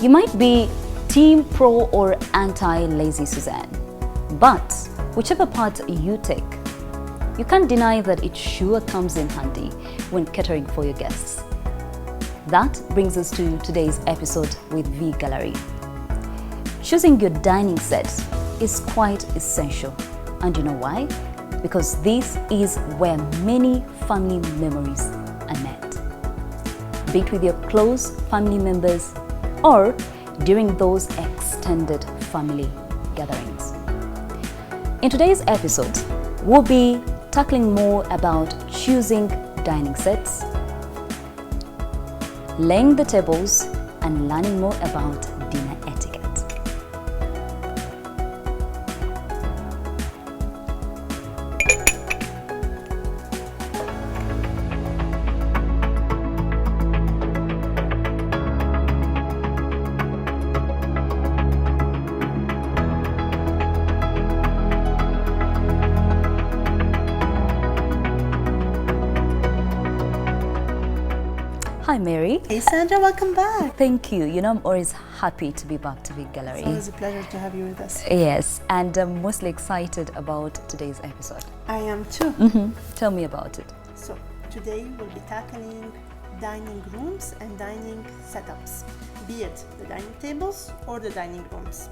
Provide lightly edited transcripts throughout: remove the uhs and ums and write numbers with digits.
You might be Team Pro or anti-Lazy Suzanne, but whichever part you take, you can't deny that it sure comes in handy when catering for your guests. That brings us to today's episode with Vee Gallery. Choosing your dining set is quite essential, and you know why? Because this is where many family memories are met. Be it with your close family members or during those extended family gatherings. In today's episode, we'll be tackling more about choosing dining sets, laying the tables, and learning more about dinner etiquette. Hi Mary. Hey Sandra, welcome back. Thank you. You know, I'm always happy to be back to Vee Gallery. It's always a pleasure to have you with us. Yes, and I'm mostly excited about today's episode. I am too. Tell me about it. So today we'll be tackling dining rooms and dining setups, be it the dining tables or the dining rooms.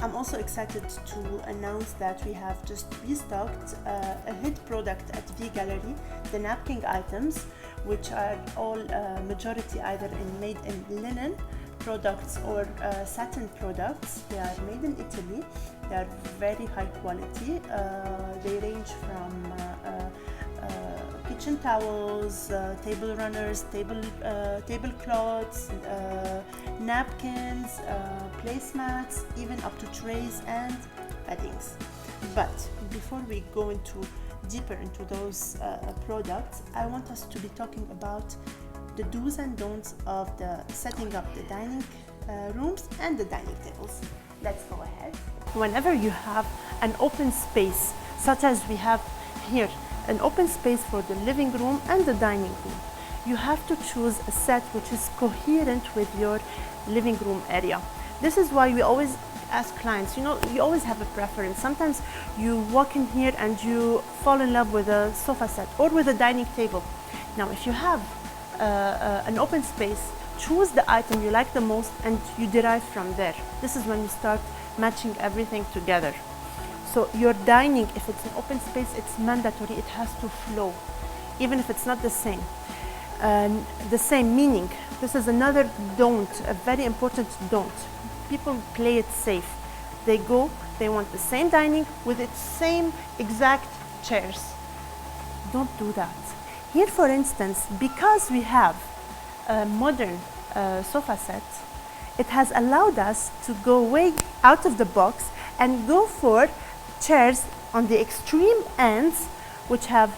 I'm also excited to announce that we have just restocked a hit product at Vee Gallery, the napkin items, which are all majority either made in linen products or satin products. They are made in Italy. They are very high quality. They range from kitchen towels, table runners, tablecloths, napkins, placemats, even up to trays and beddings. But before we go deeper into those products, I want us to be talking about the do's and don'ts of the setting up the dining rooms and the dining tables. Let's go ahead. Whenever you have an open space, such as we have here, an open space for the living room and the dining room, you have to choose a set which is coherent with your living room area. This is why we always ask clients, you always have a preference. Sometimes you walk in here and you fall in love with a sofa set or with a dining table. Now, if you have an open space, choose the item you like the most and you derive from there. This is when you start matching everything together. So your dining, if it's an open space, it's mandatory, it has to flow, even if it's not the same. The same meaning, this is another don't, a very important don't. People play it safe. They want the same dining with its same exact chairs. Don't do that. Here, for instance, because we have a modern sofa set, it has allowed us to go way out of the box and go for chairs on the extreme ends which have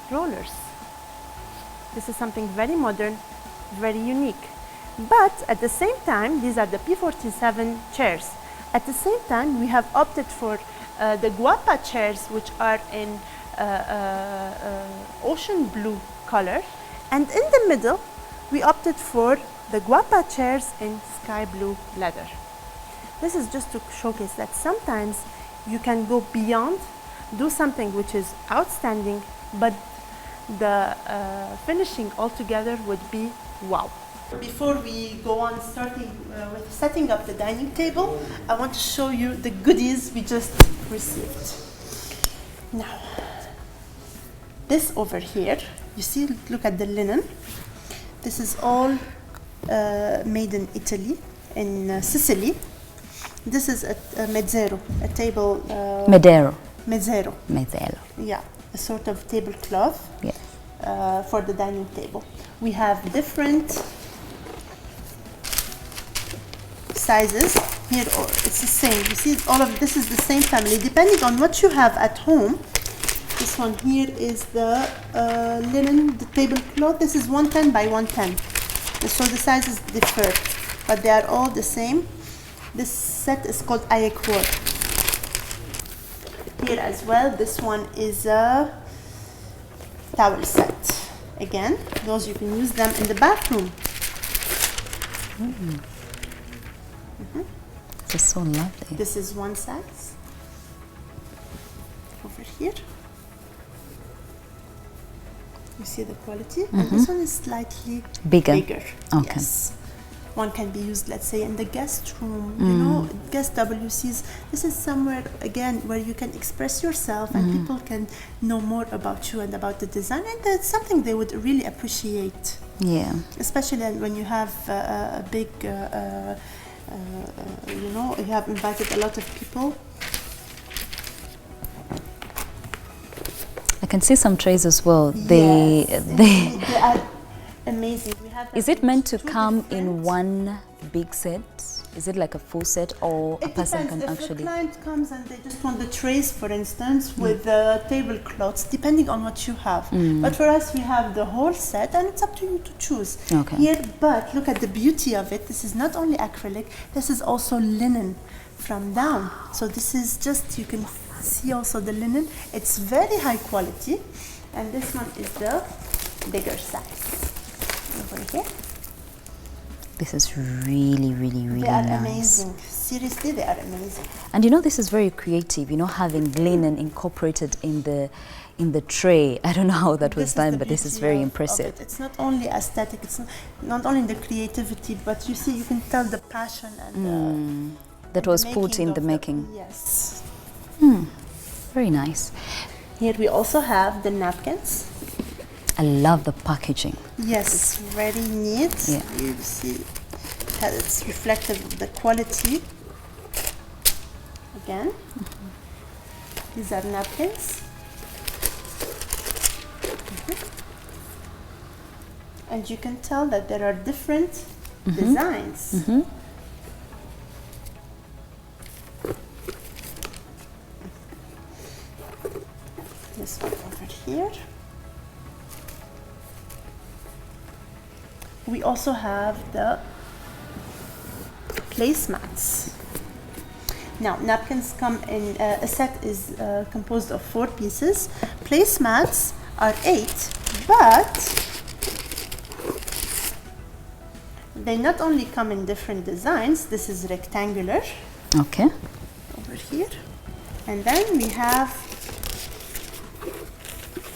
rollers. This is something very modern, very unique. But at the same time, these are the P47 chairs. At the same time, we have opted for the Guapa chairs, which are in ocean blue color. And in the middle, we opted for the Guapa chairs in sky blue leather. This is just to showcase that sometimes you can go beyond, do something which is outstanding, but the finishing altogether would be wow. Before we go on starting with setting up the dining table, I want to show you the goodies we just received. Now, this over here, you see, look at the linen. This is all made in Italy, in Sicily. This is a mezzero, a table. Mezzero. Mezzero. Mezzero. Yeah, a sort of tablecloth. Yes. For the dining table. We have different sizes here. It's the same. You see, all of this is the same family. Depending on what you have at home, this one here is the linen, the tablecloth. This is 110 by 110. So the sizes differ, but they are all the same. This set is called Aqua. Here as well, this one is a towel set. Again, those you can use them in the bathroom. This is so lovely. This is one size. Over here. You see the quality? And this one is slightly Bigger. bigger. Okay. Yes. One can be used, let's say, in the guest room, you know, guest WCs. This is somewhere, again, where you can express yourself and people can know more about you and about the design. And that's something they would really appreciate. Yeah. Especially when you have a big, you know, you have invited a lot of people. I can see some trays as well. Yes, They they are amazing. We have Is them it meant to two come in different- one big set? Is it like a full set, or a It person depends. can If actually? a client comes and they just want the trays, for instance, with the tablecloths, depending on what you have. But for us, we have the whole set, and it's up to you to choose. Okay. Here, but look at the beauty of it. This is not only acrylic. This is also linen from down. So this is just, you can see also the linen. It's very high quality, and this one is the bigger size. Over here. This is really, really, really They are nice. amazing. Seriously, they are amazing. And you know, this is very creative. You know, having linen incorporated in the tray. I don't know how that was This is done, the but this is beauty very of impressive. it. It's not only aesthetic, it's not only the creativity, but you see, you can tell the passion and That was put in the making. Yes. Very nice. Here we also have the napkins. I love the packaging. Yes, it's very neat. Yeah. You see that it's reflective of the quality. Again, these are napkins. And you can tell that there are different designs. This one over here. We also have the placemats. Now, napkins come in, a set is composed of 4 pieces. Placemats are 8, but they not only come in different designs. This is rectangular Okay. over here. And then we have,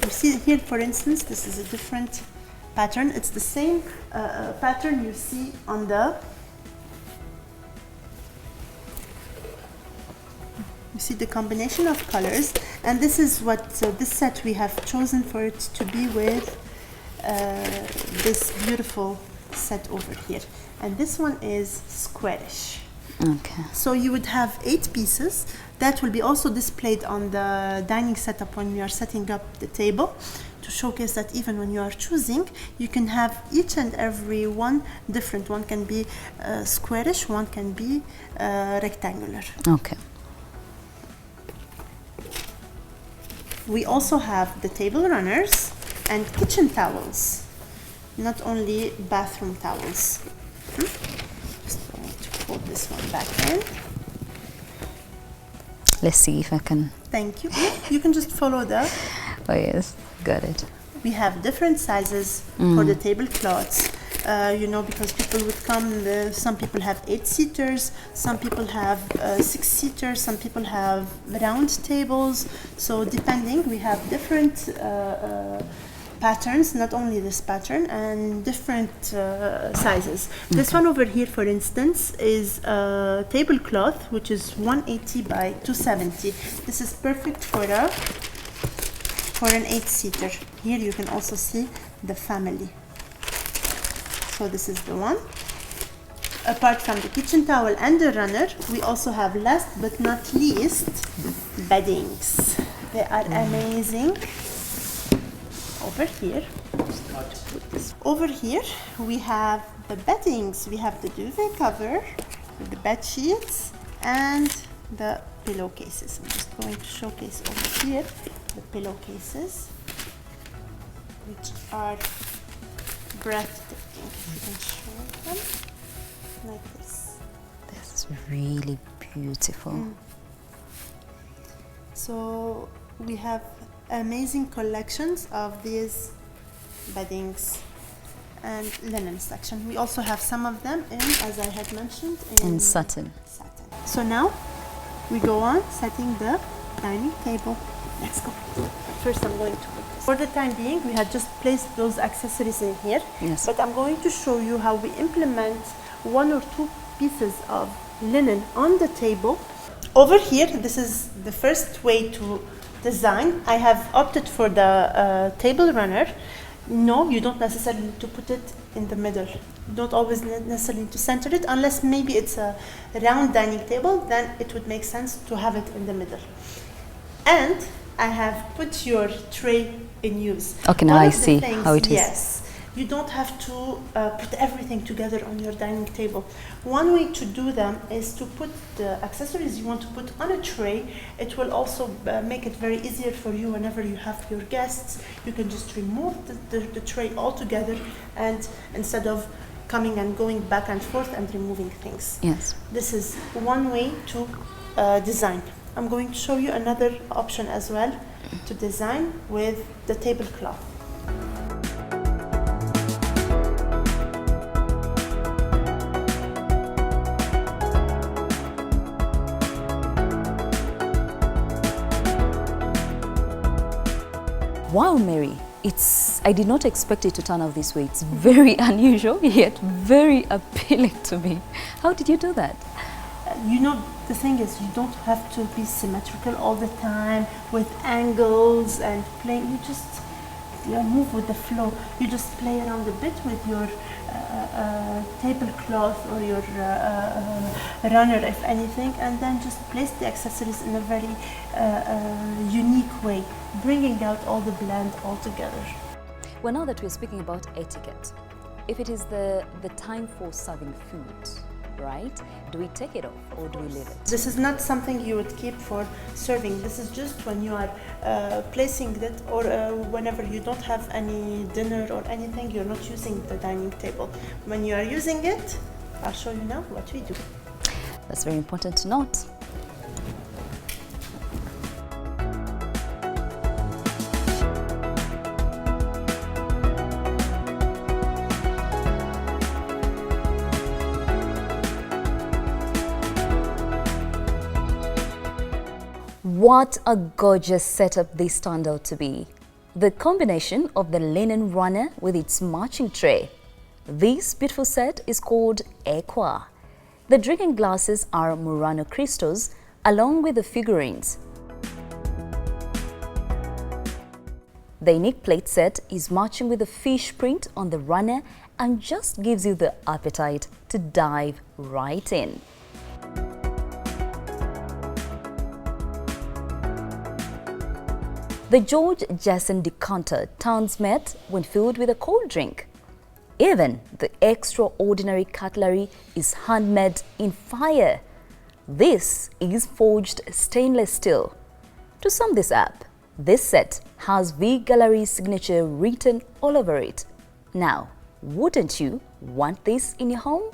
you see here, for instance, this is a different pattern. It's the same pattern you see on the, you see the combination of colors, and this is what this set we have chosen for it to be with this beautiful set over here. And this one is squarish. Okay. So you would have 8 pieces that will be also displayed on the dining setup when you are setting up the table, to showcase that even when you are choosing, you can have each and every one different. One can be squarish, one can be rectangular. Okay. We also have the table runners and kitchen towels, not only bathroom towels. Just going to pull this one back in. Let's see if I can. Thank you. You can just follow the. Oh yes, got it. We have different sizes for the tablecloths. You know, because people would come, some people have 8-seaters, some people have 6-seaters, some people have round tables. So depending, we have different patterns, not only this pattern, and different sizes. This one over here, for instance, is a tablecloth, which is 180 by 270. This is perfect for an 8-seater. Here you can also see the family. So this is the one. Apart from the kitchen towel and the runner, we also have, last but not least, beddings. They are amazing. Over here, over here we have the beddings. We have the duvet cover, the bed sheets, and the pillowcases. I'm just going to showcase over here the pillowcases, which are breathtaking. You can show them like this. This is really beautiful. So we have amazing collections of these beddings, and linen section. We also have some of them in, as I had mentioned, In satin. So now we go on setting the dining table. Let's go. First I'm going to put this. For the time being, we had just placed those accessories in here. Yes. But I'm going to show you how we implement 1 or 2 pieces of linen on the table. Over here, this is the first way to design. I have opted for the table runner. No, you don't necessarily need to put it in the middle. You don't always necessarily need to center it, unless maybe it's a round dining table, then it would make sense to have it in the middle. And I have put your tray in use. Okay, now I see how it is. Yes. You don't have to put everything together on your dining table. One way to do them is to put the accessories you want to put on a tray. It will also make it very easier for you whenever you have your guests. You can just remove the tray altogether, and instead of coming and going back and forth and removing things. Yes. This is one way to design. I'm going to show you another option as well to design with the tablecloth. Wow, Mary, I did not expect it to turn out this way. It's very unusual, yet very appealing to me. How did you do that? You know, the thing is, you don't have to be symmetrical all the time with angles and playing. You just move with the flow. You just play around a bit with your tablecloth or your runner, if anything, and then just place the accessories in a very unique way, bringing out all the blend all together. Well, now that we're speaking about etiquette, if it is the time for serving food, right? Do we take it off or do we leave it? This is not something you would keep for serving. This is just when you are placing it, or whenever you don't have any dinner or anything, you're not using the dining table. When you are using it, I'll show you now what we do. That's very important to note. What a gorgeous setup this turned out to be. The combination of the linen runner with its matching tray. This beautiful set is called Aqua. The drinking glasses are Murano crystals along with the figurines. The unique plate set is matching with the fish print on the runner and just gives you the appetite to dive right in. The George Jason decanter turns matte when filled with a cold drink. Even the extraordinary cutlery is handmade in fire. This is forged stainless steel. To sum this up, this set has Vee Gallery's signature written all over it. Now, wouldn't you want this in your home?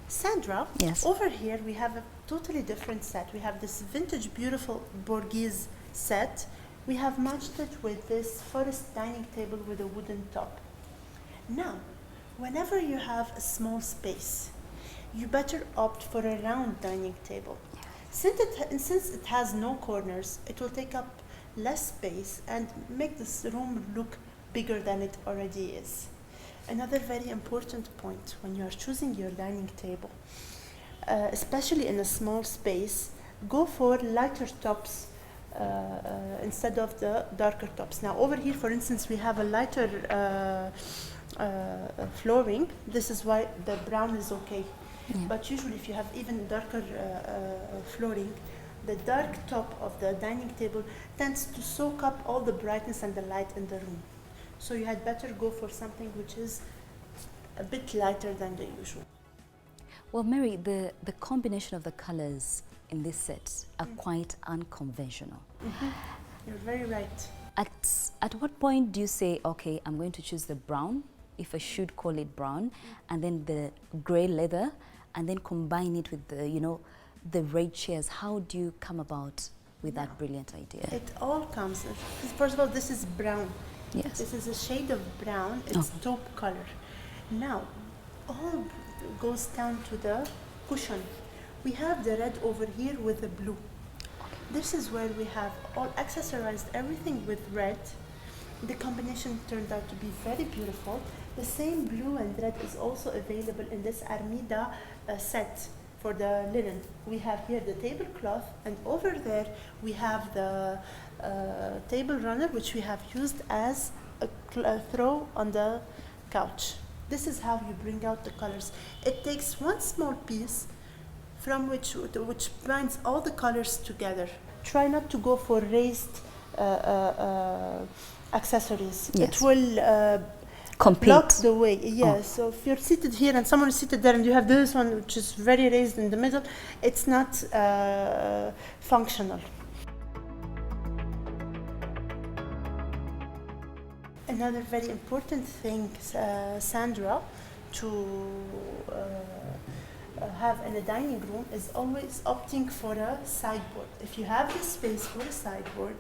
Sandra, yes. Over here we have a totally different set. We have this vintage beautiful Borghese set. We have matched it with this forest dining table with a wooden top. Now, whenever you have a small space, you better opt for a round dining table. Since it has no corners, it will take up less space and make this room look bigger than it already is. Another very important point when you are choosing your dining table, especially in a small space, go for lighter tops instead of the darker tops. Now over here, for instance, we have a lighter flooring. This is why the brown is okay. Yeah. But usually if you have even darker flooring, the dark top of the dining table tends to soak up all the brightness and the light in the room. So you had better go for something which is a bit lighter than the usual. Well, Mary, the combination of the colors in this set are quite unconventional. You're very right. At what point do you say, okay, I'm going to choose the brown, if I should call it brown, and then the gray leather, and then combine it with the, you know, the red chairs. How do you come about with that brilliant idea? It all comes. First of all, this is brown. Yes. This is a shade of brown. It's taupe color. Now, all goes down to the cushion. We have the red over here with the blue. This is where we have all accessorized everything with red. The combination turned out to be very beautiful. The same blue and red is also available in this Armida set for the linen. We have here the tablecloth, and over there we have the table runner, which we have used as a throw on the couch. This is how you bring out the colors. It takes one small piece from which binds all the colors together. Try not to go for raised accessories. Yes. It will Compete. block the way. Yes. So if you're seated here and someone is seated there and you have this one which is very raised in the middle, it's not functional. Another very important thing, Sandra, to have in a dining room is always opting for a sideboard. If you have the space for a sideboard,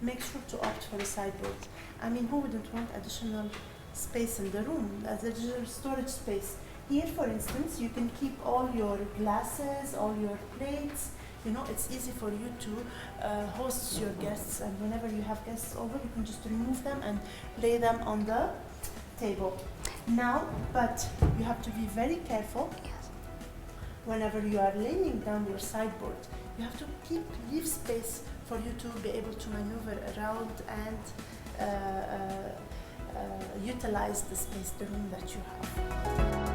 make sure to opt for a sideboard. I mean, who wouldn't want additional space in the room as a storage space? Here, for instance, you can keep all your glasses, all your plates. You know, it's easy for you to host your guests, and whenever you have guests over, you can just remove them and lay them on the table. Now, but you have to be very careful. Whenever you are laying down your sideboard, you have to leave space for you to be able to maneuver around and utilize the space, the room that you have.